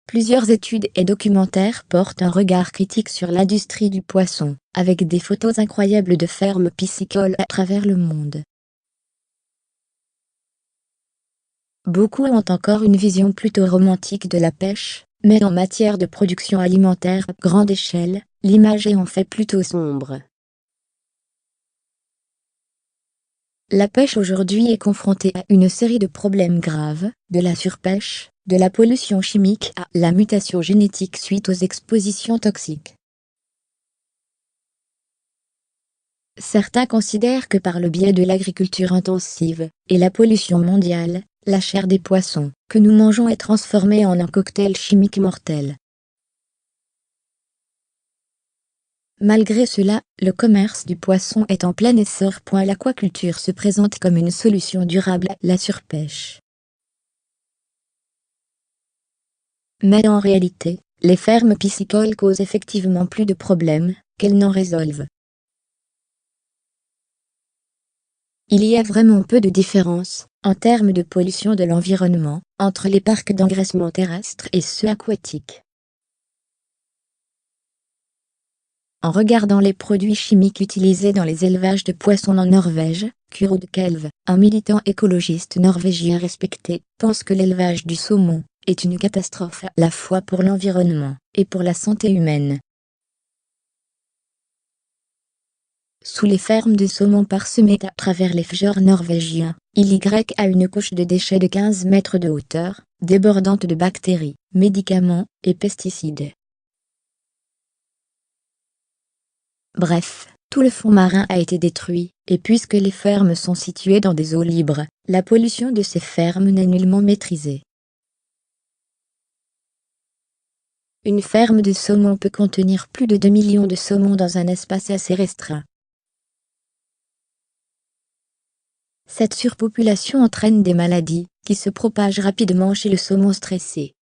Plusieurs études et documentaires portent un regard critique sur l'industrie du poisson, avec des photos incroyables de fermes piscicoles à travers le monde. Beaucoup ont encore une vision plutôt romantique de la pêche, mais en matière de production alimentaire à grande échelle, l'image est en fait plutôt sombre. La pêche aujourd'hui est confrontée à une série de problèmes graves, de la surpêche, de la pollution chimique à la mutation génétique suite aux expositions toxiques. Certains considèrent que par le biais de l'agriculture intensive et la pollution mondiale, la chair des poissons que nous mangeons est transformée en un cocktail chimique mortel. Malgré cela, le commerce du poisson est en plein essor. L'aquaculture se présente comme une solution durable à la surpêche. Mais en réalité, les fermes piscicoles causent effectivement plus de problèmes qu'elles n'en résolvent. Il y a vraiment peu de différence, en termes de pollution de l'environnement, entre les parcs d'engraissement terrestres et ceux aquatiques. En regardant les produits chimiques utilisés dans les élevages de poissons en Norvège, Kurt Kelv, un militant écologiste norvégien respecté, pense que l'élevage du saumon est une catastrophe à la fois pour l'environnement et pour la santé humaine. Sous les fermes de saumon parsemées à travers les fjords norvégiens, il y a une couche de déchets de 15 mètres de hauteur, débordante de bactéries, médicaments et pesticides. Bref, tout le fond marin a été détruit, et puisque les fermes sont situées dans des eaux libres, la pollution de ces fermes n'est nullement maîtrisée. Une ferme de saumon peut contenir plus de 2 millions de saumons dans un espace assez restreint. Cette surpopulation entraîne des maladies, qui se propagent rapidement chez le saumon stressé.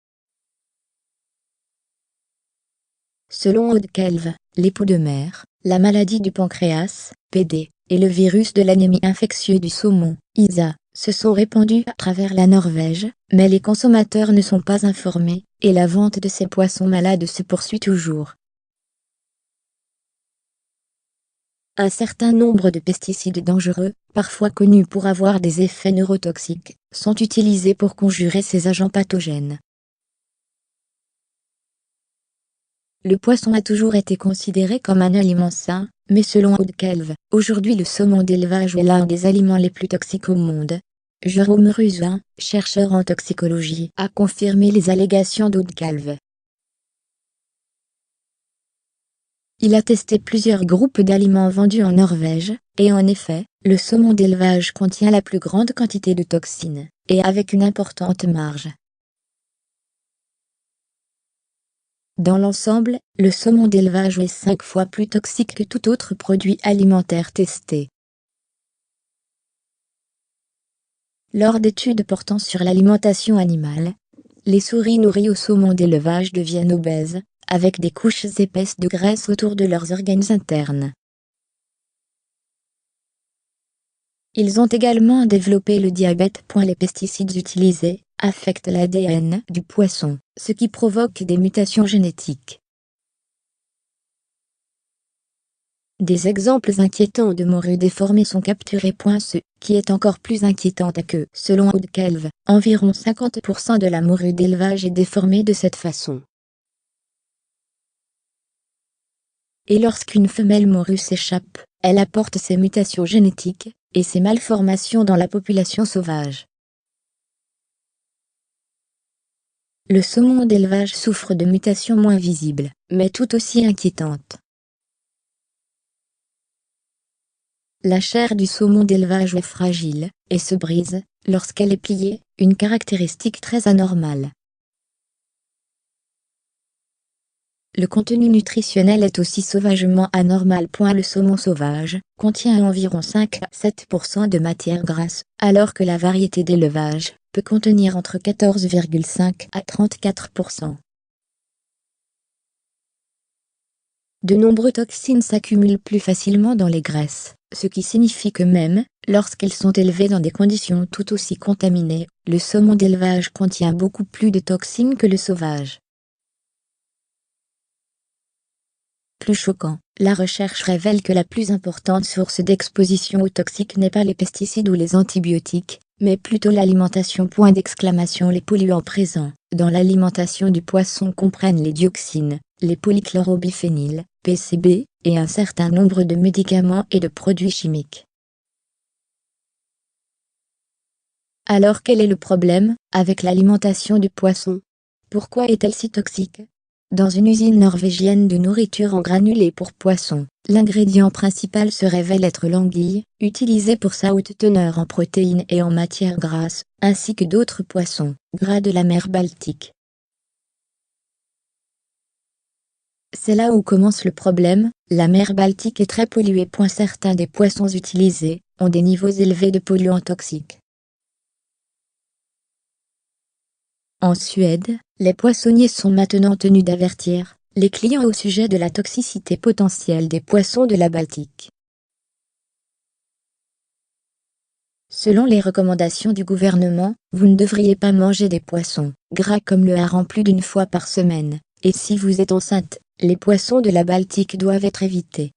Selon Odd Kelv, les poux de mer, la maladie du pancréas, PD, et le virus de l'anémie infectieuse du saumon, ISA, se sont répandus à travers la Norvège, mais les consommateurs ne sont pas informés, et la vente de ces poissons malades se poursuit toujours. Un certain nombre de pesticides dangereux, parfois connus pour avoir des effets neurotoxiques, sont utilisés pour conjurer ces agents pathogènes. Le poisson a toujours été considéré comme un aliment sain, mais selon Odd Kelv, aujourd'hui le saumon d'élevage est l'un des aliments les plus toxiques au monde. Jérôme Ruzin, chercheur en toxicologie, a confirmé les allégations d'Odd Kelv. Il a testé plusieurs groupes d'aliments vendus en Norvège, et en effet, le saumon d'élevage contient la plus grande quantité de toxines, et avec une importante marge. Dans l'ensemble, le saumon d'élevage est 5 fois plus toxique que tout autre produit alimentaire testé. Lors d'études portant sur l'alimentation animale, les souris nourries au saumon d'élevage deviennent obèses, avec des couches épaisses de graisse autour de leurs organes internes. Ils ont également développé le diabète. Les pesticides utilisés affectent l'ADN du poisson, ce qui provoque des mutations génétiques. Des exemples inquiétants de morues déformées sont capturés. Ce qui est encore plus inquiétant est que, selon Odd Kelv, environ 50% de la morue d'élevage est déformée de cette façon. Et lorsqu'une femelle morue s'échappe, elle apporte ses mutations génétiques et ses malformations dans la population sauvage. Le saumon d'élevage souffre de mutations moins visibles, mais tout aussi inquiétantes. La chair du saumon d'élevage est fragile et se brise lorsqu'elle est pliée, une caractéristique très anormale. Le contenu nutritionnel est aussi sauvagement anormal. Le saumon sauvage contient environ 5 à 7% de matière grasse, alors que la variété d'élevage peut contenir entre 14,5 à 34%. De nombreuses toxines s'accumulent plus facilement dans les graisses, ce qui signifie que même lorsqu'elles sont élevées dans des conditions tout aussi contaminées, le saumon d'élevage contient beaucoup plus de toxines que le sauvage. Plus choquant, la recherche révèle que la plus importante source d'exposition aux toxiques n'est pas les pesticides ou les antibiotiques, mais plutôt l'alimentation. Point d'exclamation. Les polluants présents dans l'alimentation du poisson comprennent les dioxines, les polychlorobiphényls, PCB, et un certain nombre de médicaments et de produits chimiques. Alors quel est le problème avec l'alimentation du poisson? Pourquoi est-elle si toxique? Dans une usine norvégienne de nourriture en granulés pour poissons, l'ingrédient principal se révèle être l'anguille, utilisée pour sa haute teneur en protéines et en matières grasses, ainsi que d'autres poissons gras de la mer Baltique. C'est là où commence le problème, la mer Baltique est très polluée. Certains des poissons utilisés ont des niveaux élevés de polluants toxiques. En Suède, les poissonniers sont maintenant tenus d'avertir les clients au sujet de la toxicité potentielle des poissons de la Baltique. Selon les recommandations du gouvernement, vous ne devriez pas manger des poissons gras comme le hareng plus d'une fois par semaine, et si vous êtes enceinte, les poissons de la Baltique doivent être évités.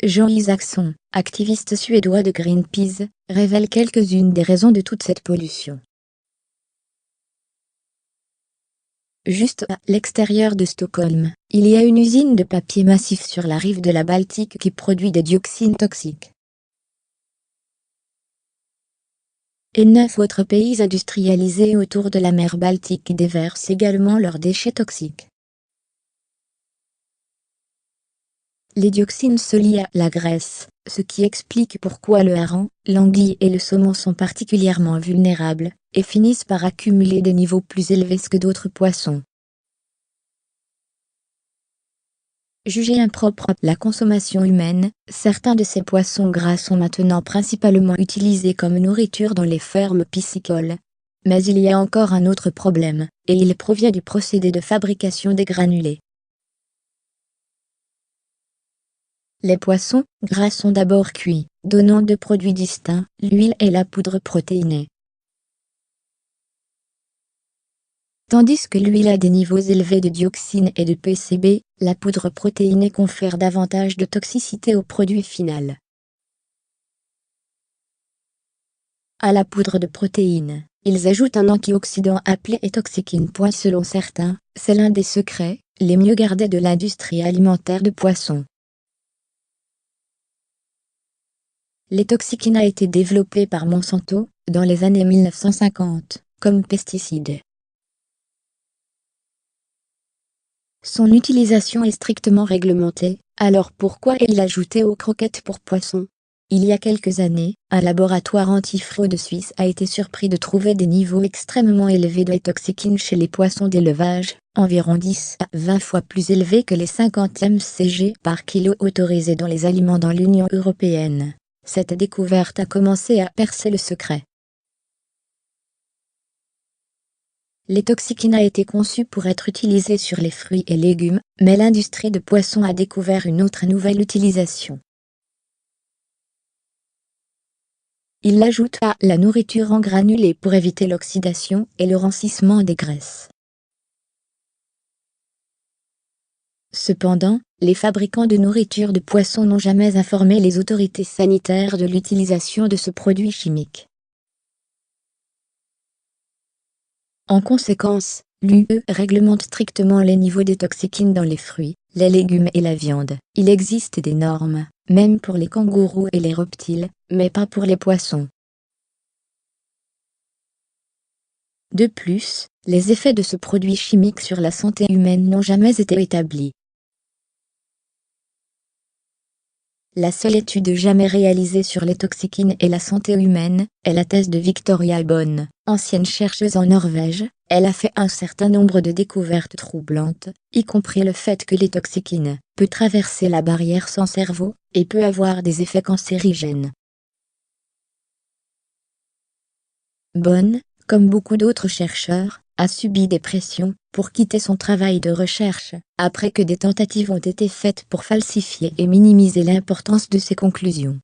Jean Isaacson, activiste suédois de Greenpeace, révèle quelques-unes des raisons de toute cette pollution. Juste à l'extérieur de Stockholm, il y a une usine de papier massif sur la rive de la Baltique qui produit des dioxines toxiques. Et 9 autres pays industrialisés autour de la mer Baltique déversent également leurs déchets toxiques. Les dioxines se lient à la graisse, ce qui explique pourquoi le hareng, l'anguille et le saumon sont particulièrement vulnérables, et finissent par accumuler des niveaux plus élevés que d'autres poissons. Jugés impropres à la consommation humaine, certains de ces poissons gras sont maintenant principalement utilisés comme nourriture dans les fermes piscicoles. Mais il y a encore un autre problème, et il provient du procédé de fabrication des granulés. Les poissons gras sont d'abord cuits, donnant deux produits distincts, l'huile et la poudre protéinée. Tandis que l'huile a des niveaux élevés de dioxines et de PCB, la poudre protéinée confère davantage de toxicité au produit final. À la poudre de protéines, ils ajoutent un antioxydant appelé étoxyquine. Selon certains, c'est l'un des secrets les mieux gardés de l'industrie alimentaire de poissons. L'étoxyquine a été développée par Monsanto, dans les années 1950, comme pesticide. Son utilisation est strictement réglementée, alors pourquoi est-il ajouté aux croquettes pour poissons? Il y a quelques années, un laboratoire antifraude suisse a été surpris de trouver des niveaux extrêmement élevés de toxyquine chez les poissons d'élevage, environ 10 à 20 fois plus élevés que les 50 mcg par kilo autorisés dans les aliments dans l'Union européenne. Cette découverte a commencé à percer le secret. L'étoxyquine a été conçue pour être utilisée sur les fruits et légumes, mais l'industrie de poissons a découvert une autre nouvelle utilisation. Il l'ajoute à la nourriture en granulés pour éviter l'oxydation et le rancissement des graisses. Cependant, les fabricants de nourriture de poissons n'ont jamais informé les autorités sanitaires de l'utilisation de ce produit chimique. En conséquence, l'UE réglemente strictement les niveaux de toxyquine dans les fruits, les légumes et la viande. Il existe des normes, même pour les kangourous et les reptiles, mais pas pour les poissons. De plus, les effets de ce produit chimique sur la santé humaine n'ont jamais été établis. La seule étude jamais réalisée sur les toxyquines et la santé humaine est la thèse de Victoria Bonne, ancienne chercheuse en Norvège. Elle a fait un certain nombre de découvertes troublantes, y compris le fait que les toxyquines peuvent traverser la barrière sans cerveau et peut avoir des effets cancérigènes. Bonne, comme beaucoup d'autres chercheurs, a subi des pressions pour quitter son travail de recherche, après que des tentatives ont été faites pour falsifier et minimiser l'importance de ses conclusions.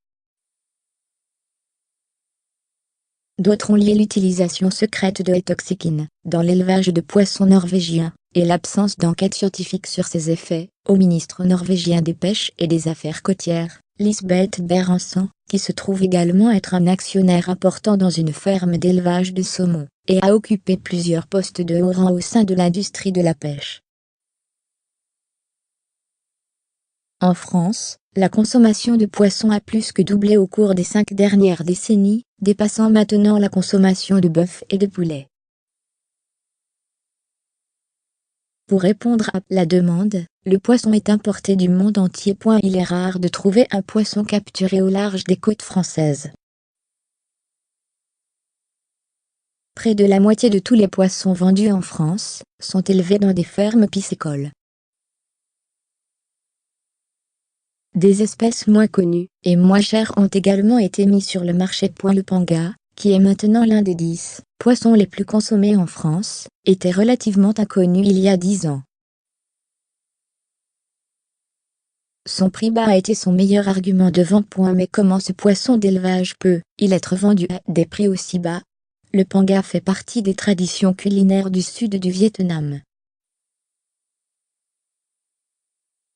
D'autres ont lié l'utilisation secrète de l'étoxyquine dans l'élevage de poissons norvégiens et l'absence d'enquête scientifique sur ses effets, au ministre norvégien des Pêches et des Affaires côtières, Lisbeth Berenson, qui se trouve également être un actionnaire important dans une ferme d'élevage de saumon, et a occupé plusieurs postes de haut rang au sein de l'industrie de la pêche. En France, la consommation de poissons a plus que doublé au cours des 5 dernières décennies, dépassant maintenant la consommation de bœuf et de poulet. Pour répondre à la demande, le poisson est importé du monde entier. Il est rare de trouver un poisson capturé au large des côtes françaises. Près de la moitié de tous les poissons vendus en France sont élevés dans des fermes piscicoles. Des espèces moins connues et moins chères ont également été mises sur le marché. Le panga, qui est maintenant l'un des 10 poissons les plus consommés en France, était relativement inconnu il y a 10 ans. Son prix bas a été son meilleur argument de vente. Mais comment ce poisson d'élevage peut-il être vendu à des prix aussi bas? Le panga fait partie des traditions culinaires du sud du Vietnam.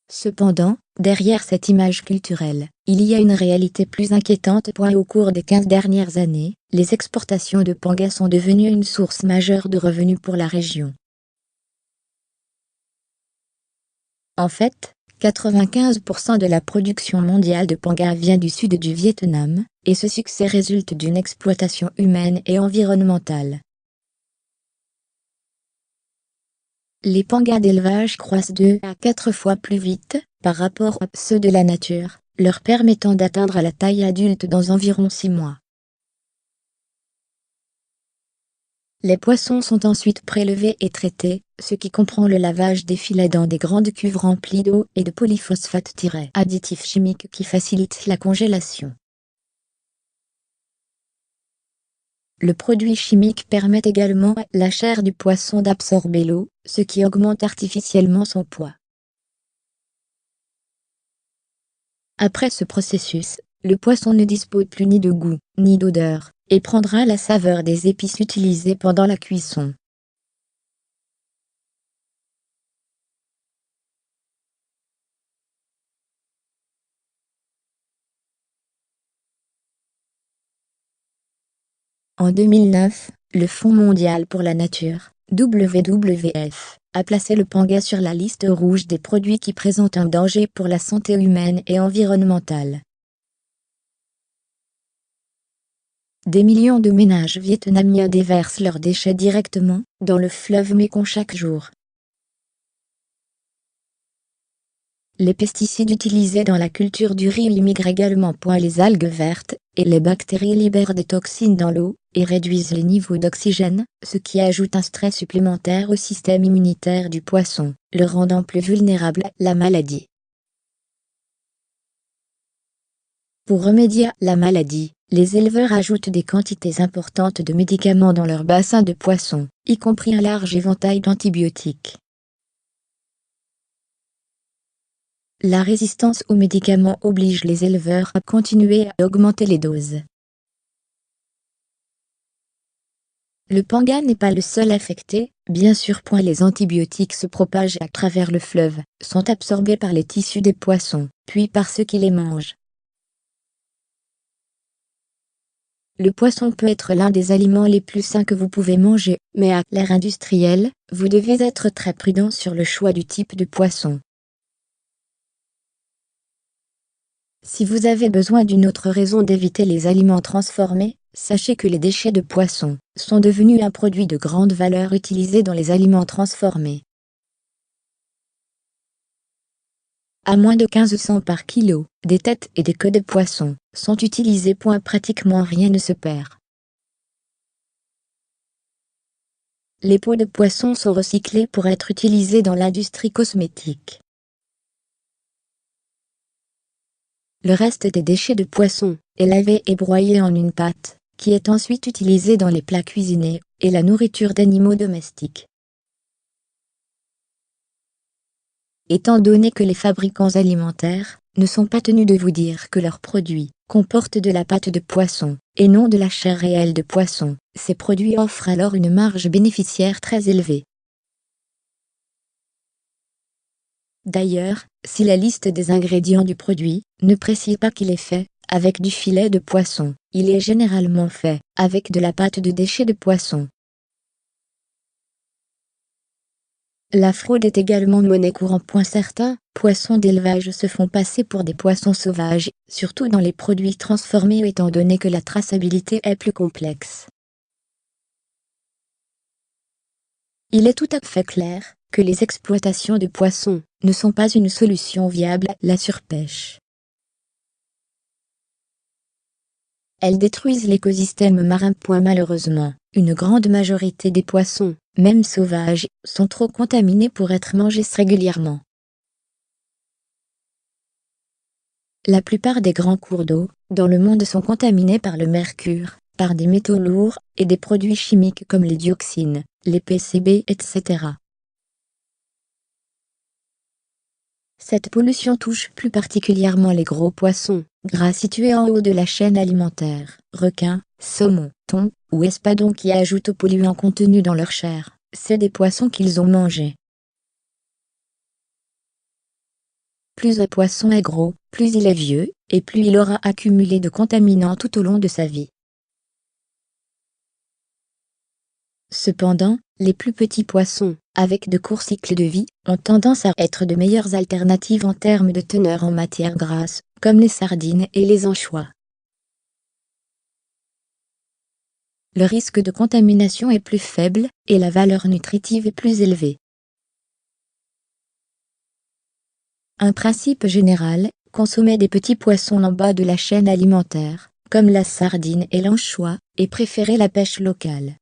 Cependant, derrière cette image culturelle, il y a une réalité plus inquiétante. Au cours des 15 dernières années, les exportations de panga sont devenues une source majeure de revenus pour la région. En fait, 95% de la production mondiale de panga vient du sud du Vietnam, et ce succès résulte d'une exploitation humaine et environnementale. Les pangas d'élevage croissent 2 à 4 fois plus vite par rapport à ceux de la nature, leur permettant d'atteindre la taille adulte dans environ 6 mois. Les poissons sont ensuite prélevés et traités, ce qui comprend le lavage des filets dans des grandes cuves remplies d'eau et de polyphosphate-additifs chimiques qui facilitent la congélation. Le produit chimique permet également à la chair du poisson d'absorber l'eau, ce qui augmente artificiellement son poids. Après ce processus, le poisson ne dispose plus ni de goût, ni d'odeur, et prendra la saveur des épices utilisées pendant la cuisson. En 2009, le Fonds mondial pour la nature, WWF, a placé le panga sur la liste rouge des produits qui présentent un danger pour la santé humaine et environnementale. Des millions de ménages vietnamiens déversent leurs déchets directement dans le fleuve Mekong chaque jour. Les pesticides utilisés dans la culture du riz immigrent également. Les algues vertes et les bactéries libèrent des toxines dans l'eau et réduisent les niveaux d'oxygène, ce qui ajoute un stress supplémentaire au système immunitaire du poisson, le rendant plus vulnérable à la maladie. Pour remédier à la maladie, les éleveurs ajoutent des quantités importantes de médicaments dans leur bassin de poissons, y compris un large éventail d'antibiotiques. La résistance aux médicaments oblige les éleveurs à continuer à augmenter les doses. Le panga n'est pas le seul affecté, bien sûr. Les antibiotiques se propagent à travers le fleuve, sont absorbés par les tissus des poissons, puis par ceux qui les mangent. Le poisson peut être l'un des aliments les plus sains que vous pouvez manger, mais à l'ère industrielle, vous devez être très prudent sur le choix du type de poisson. Si vous avez besoin d'une autre raison d'éviter les aliments transformés, sachez que les déchets de poisson sont devenus un produit de grande valeur utilisé dans les aliments transformés. À moins de 15 cents par kilo, des têtes et des queues de poisson sont utilisées. Pratiquement rien ne se perd. Les peaux de poisson sont recyclées pour être utilisées dans l'industrie cosmétique. Le reste des déchets de poisson est lavé et broyé en une pâte, qui est ensuite utilisée dans les plats cuisinés et la nourriture d'animaux domestiques. Étant donné que les fabricants alimentaires ne sont pas tenus de vous dire que leurs produits comportent de la pâte de poisson et non de la chair réelle de poisson, ces produits offrent alors une marge bénéficiaire très élevée. D'ailleurs, si la liste des ingrédients du produit ne précise pas qu'il est fait avec du filet de poisson, il est généralement fait avec de la pâte de déchets de poisson. La fraude est également monnaie courante. Certains poissons d'élevage se font passer pour des poissons sauvages, surtout dans les produits transformés étant donné que la traçabilité est plus complexe. Il est tout à fait clair que les exploitations de poissons ne sont pas une solution viable à la surpêche. Elles détruisent l'écosystème marin. Malheureusement, une grande majorité des poissons, même sauvages, sont trop contaminés pour être mangés régulièrement. La plupart des grands cours d'eau dans le monde sont contaminés par le mercure, par des métaux lourds et des produits chimiques comme les dioxines, les PCB, etc. Cette pollution touche plus particulièrement les gros poissons gras situés en haut de la chaîne alimentaire, requins, saumons, thons ou espadons qui ajoutent aux polluants contenus dans leur chair, c'est des poissons qu'ils ont mangés. Plus un poisson est gros, plus il est vieux, et plus il aura accumulé de contaminants tout au long de sa vie. Cependant, les plus petits poissons, avec de courts cycles de vie, ont tendance à être de meilleures alternatives en termes de teneur en matière grasse, comme les sardines et les anchois. Le risque de contamination est plus faible, et la valeur nutritive est plus élevée. Un principe général, consommer des petits poissons en bas de la chaîne alimentaire, comme la sardine et l'anchois, et préférer la pêche locale.